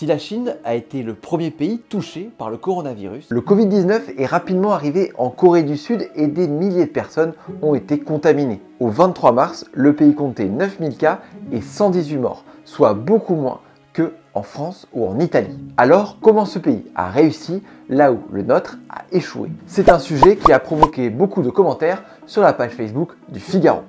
Si la Chine a été le premier pays touché par le coronavirus, le Covid-19 est rapidement arrivé en Corée du Sud et des milliers de personnes ont été contaminées. Au 23 mars, le pays comptait 9000 cas et 118 morts, soit beaucoup moins que en France ou en Italie. Alors, comment ce pays a réussi là où le nôtre a échoué? C'est un sujet qui a provoqué beaucoup de commentaires sur la page Facebook du Figaro.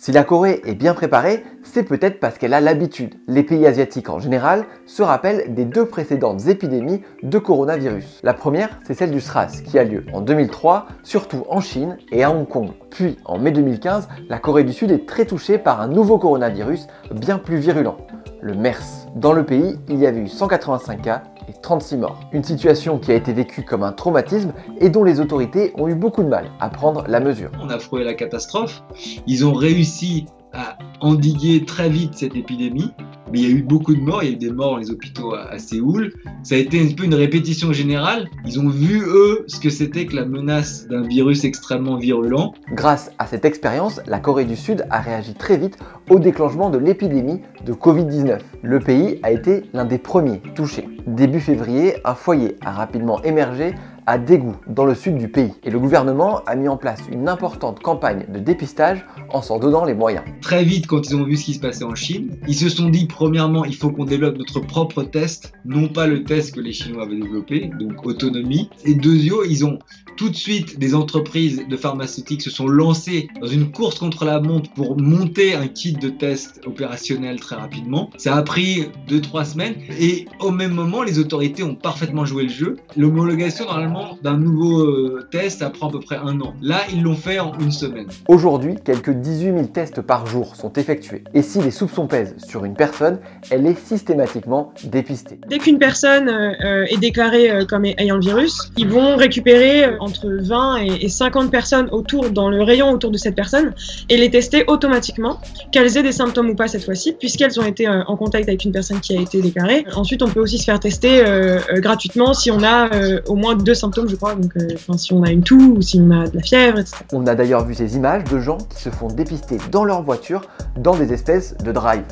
Si la Corée est bien préparée, c'est peut-être parce qu'elle a l'habitude. Les pays asiatiques en général se rappellent des deux précédentes épidémies de coronavirus. La première, c'est celle du SRAS qui a lieu en 2003, surtout en Chine et à Hong Kong. Puis en mai 2015, la Corée du Sud est très touchée par un nouveau coronavirus bien plus virulent, le MERS. Dans le pays, il y avait eu 185 cas et 36 morts. Une situation qui a été vécue comme un traumatisme et dont les autorités ont eu beaucoup de mal à prendre la mesure. On a frôlé la catastrophe. Ils ont réussi à endiguer très vite cette épidémie, mais il y a eu beaucoup de morts, il y a eu des morts dans les hôpitaux à Séoul. Ça a été un peu une répétition générale. Ils ont vu, eux, ce que c'était que la menace d'un virus extrêmement virulent. Grâce à cette expérience, la Corée du Sud a réagi très vite au déclenchement de l'épidémie de Covid-19. Le pays a été l'un des premiers touchés. Début février, un foyer a rapidement émergé à Daegu, dans le sud du pays. Et le gouvernement a mis en place une importante campagne de dépistage en s'en donnant les moyens. Très vite, quand ils ont vu ce qui se passait en Chine, ils se sont dit, premièrement, il faut qu'on développe notre propre test, non pas le test que les Chinois avaient développé, donc autonomie. Et deuxièmement, ils ont tout de suite, des entreprises de pharmaceutiques se sont lancées dans une course contre la montre pour monter un kit de test opérationnel très rapidement. Ça a pris 2-3 semaines et au même moment, les autorités ont parfaitement joué le jeu. L'homologation, normalement, d'un nouveau test, ça prend à peu près 1 an. Là, ils l'ont fait en 1 semaine. Aujourd'hui, quelques 18 000 tests par jour sont effectués. Et si les soupçons pèsent sur une personne, elle est systématiquement dépistée. Dès qu'une personne est déclarée comme ayant le virus, ils vont récupérer entre 20 et 50 personnes dans le rayon autour de cette personne et les tester automatiquement, qu'elles aient des symptômes ou pas cette fois-ci, puisqu'elles ont été en contact avec une personne qui a été déclarée. Ensuite, on peut aussi se faire tester gratuitement si on a au moins 2 symptômes, je crois, donc si on a une toux ou si on a de la fièvre, etc. On a d'ailleurs vu ces images de gens qui se font dépister dans leur voiture dans des espèces de drive.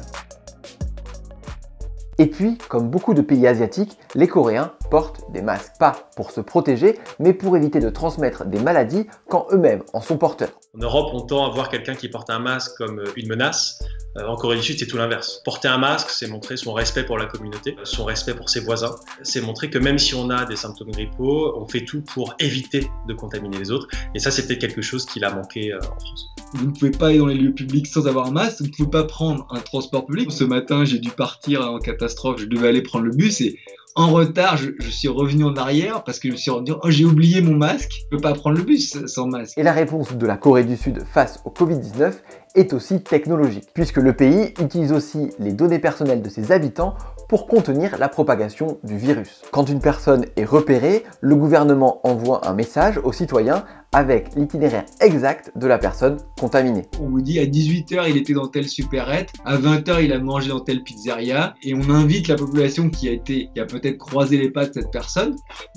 Et puis, comme beaucoup de pays asiatiques, les Coréens portent des masques, pas pour se protéger, mais pour éviter de transmettre des maladies quand eux-mêmes en sont porteurs. En Europe, on tend à voir quelqu'un qui porte un masque comme une menace. En Corée du Sud, c'est tout l'inverse. Porter un masque, c'est montrer son respect pour la communauté, son respect pour ses voisins. C'est montrer que même si on a des symptômes grippaux, on fait tout pour éviter de contaminer les autres. Et ça, c'était quelque chose qui a manqué en France. Vous ne pouvez pas aller dans les lieux publics sans avoir un masque, vous ne pouvez pas prendre un transport public. Ce matin, j'ai dû partir en catastrophe, je devais aller prendre le bus et en retard, je suis revenu en arrière parce que je me suis rendu compte, oh, j'ai oublié mon masque, je ne peux pas prendre le bus sans masque. Et la réponse de la Corée du Sud face au Covid-19 est aussi technologique, puisque le pays utilise aussi les données personnelles de ses habitants pour contenir la propagation du virus. Quand une personne est repérée, le gouvernement envoie un message aux citoyens avec l'itinéraire exact de la personne contaminée. On vous dit à 18h il était dans telle supérette, à 20h il a mangé dans telle pizzeria et on invite la population qui a peut-être croisé les pas de cette personne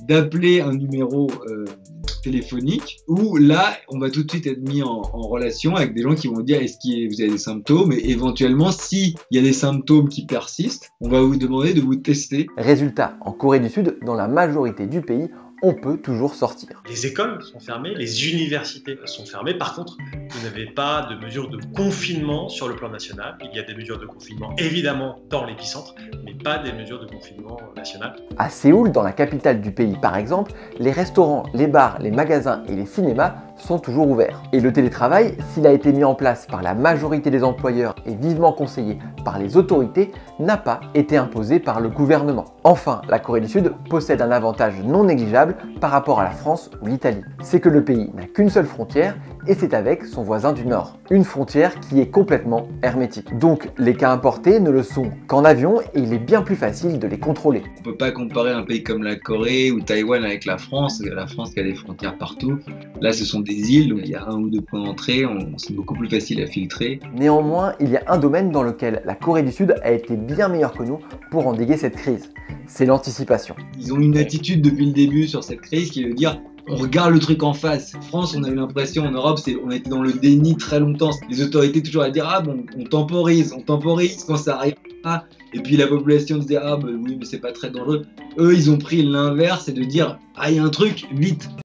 d'appeler un numéro téléphonique où là on va tout de suite être mis en relation avec des gens qui vont dire est-ce que vous avez des symptômes et éventuellement s'il y a des symptômes qui persistent, on va vous demander de vous tester. Résultat, en Corée du Sud, dans la majorité du pays, on peut toujours sortir. Les écoles sont fermées, les universités sont fermées. Par contre, vous n'avez pas de mesures de confinement sur le plan national. Il y a des mesures de confinement, évidemment, dans l'épicentre, mais pas des mesures de confinement national. À Séoul, dans la capitale du pays par exemple, les restaurants, les bars, les magasins et les cinémas sont toujours ouverts. Et le télétravail, s'il a été mis en place par la majorité des employeurs et vivement conseillé par les autorités, n'a pas été imposé par le gouvernement. Enfin, la Corée du Sud possède un avantage non négligeable par rapport à la France ou l'Italie. C'est que le pays n'a qu'une seule frontière et c'est avec son voisin du Nord. Une frontière qui est complètement hermétique. Donc les cas importés ne le sont qu'en avion et il est bien plus facile de les contrôler. On ne peut pas comparer un pays comme la Corée ou Taïwan avec la France qui a des frontières partout. Là ce sont des îles, donc il y a 1 ou 2 points d'entrée, c'est beaucoup plus facile à filtrer. Néanmoins, il y a un domaine dans lequel la Corée du Sud a été bien meilleure que nous pour endiguer cette crise. C'est l'anticipation. Ils ont une attitude depuis le début sur cette crise qui est de dire on regarde le truc en face. En France, on a eu l'impression, en Europe, on a été dans le déni très longtemps. Les autorités toujours à dire ah bon, on temporise quand ça arrive pas. Et puis la population disait ah bah oui mais c'est pas très dangereux. Eux ils ont pris l'inverse et de dire ah il y a un truc vite.